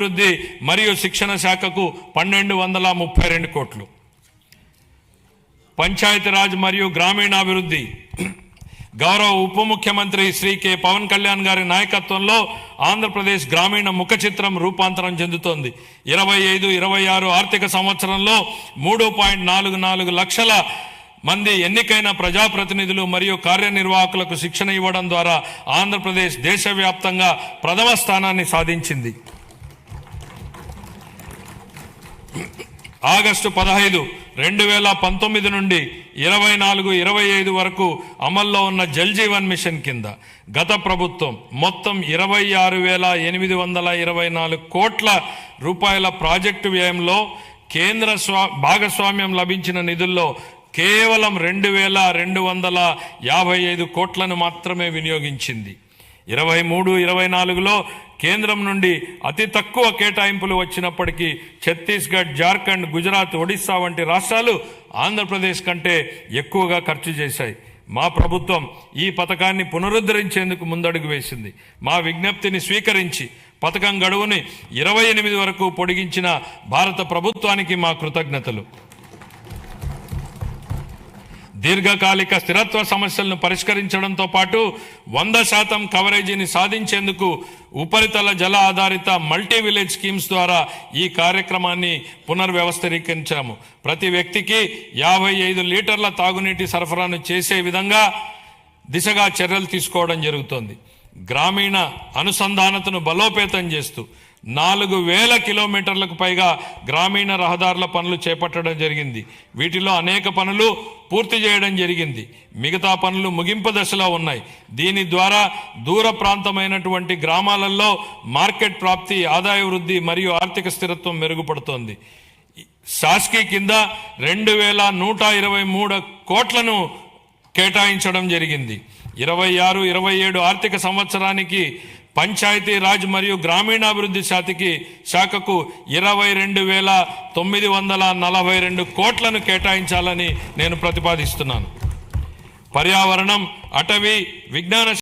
అభివృద్ధి మరియు శిక్షణ శాఖకు 1232 కోట్లు. పంచాయతీరాజ్ మరియు గ్రామీణాభివృద్ధి గౌరవ ఉప ముఖ్యమంత్రి శ్రీ కె పవన్ కళ్యాణ్ గారి నాయకత్వంలో ఆంధ్రప్రదేశ్ గ్రామీణ ముఖ చిత్రం రూపాంతరం చెందుతోంది. 25-26 ఆర్థిక సంవత్సరంలో 3.44 లక్షల మంది ఎన్నికైన ప్రజాప్రతినిధులు మరియు కార్యనిర్వాహకులకు శిక్షణ ఇవ్వడం ద్వారా ఆంధ్రప్రదేశ్ దేశవ్యాప్తంగా ప్రథమ స్థానాన్ని సాధించింది. ఆగస్టు 15, 2019 నుండి 24-25 వరకు అమల్లో ఉన్న జల్ జీవన్ మిషన్ కింద గత ప్రభుత్వం మొత్తం 26,824 కోట్ల రూపాయల ప్రాజెక్టు వ్యయంలో కేంద్ర భాగస్వామ్యం లభించిన నిధుల్లో కేవలం 2,255 కోట్లను మాత్రమే వినియోగించింది. 23-24లో కేంద్రం నుండి అతి తక్కువ కేటాయింపులు వచ్చినప్పటికీ ఛత్తీస్గఢ్, జార్ఖండ్, గుజరాత్, ఒడిశా వంటి రాష్ట్రాలు ఆంధ్రప్రదేశ్ కంటే ఎక్కువగా ఖర్చు చేశాయి. మా ప్రభుత్వం ఈ పథకాన్ని పునరుద్ధరించేందుకు ముందడుగు వేసింది. మా విజ్ఞప్తిని స్వీకరించి పథకం గడువుని 28 వరకు పొడిగించిన భారత ప్రభుత్వానికి మా కృతజ్ఞతలు. దీర్ఘకాలిక స్థిరత్వ సమస్యలను పరిష్కరించడంతో పాటు 100% కవరేజీని సాధించేందుకు ఉపరితల జల ఆధారిత మల్టీ విలేజ్ స్కీమ్స్ ద్వారా ఈ కార్యక్రమాన్ని పునర్వ్యవస్థీకరించాము. ప్రతి వ్యక్తికి 55 లీటర్ల తాగునీటి సరఫరాను చేసే విధంగా దిశగా చర్యలు తీసుకోవడం జరుగుతోంది. గ్రామీణ అనుసంధానతను బలోపేతం చేస్తూ 4,000 కిలోమీటర్లకు పైగా గ్రామీణ రహదారుల పనులు చేపట్టడం జరిగింది. వీటిలో అనేక పనులు పూర్తి చేయడం జరిగింది. మిగతా పనులు ముగింపు దశలో ఉన్నాయి. దీని ద్వారా దూర ప్రాంతమైనటువంటి గ్రామాలలో మార్కెట్ ప్రాప్తి, ఆదాయ వృద్ధి మరియు ఆర్థిక స్థిరత్వం మెరుగుపడుతోంది. శాస్కీ కింద 2,123 కోట్లను కేటాయించడం జరిగింది. 26-27 ఆర్థిక సంవత్సరానికి పంచాయతీ రాజ్ మరియు గ్రామీణాభివృద్ధి శాఖకు 22,942 కోట్లను కేటాయించాలని నేను ప్రతిపాదిస్తున్నాను. పర్యావరణం, అటవీ, విజ్ఞాన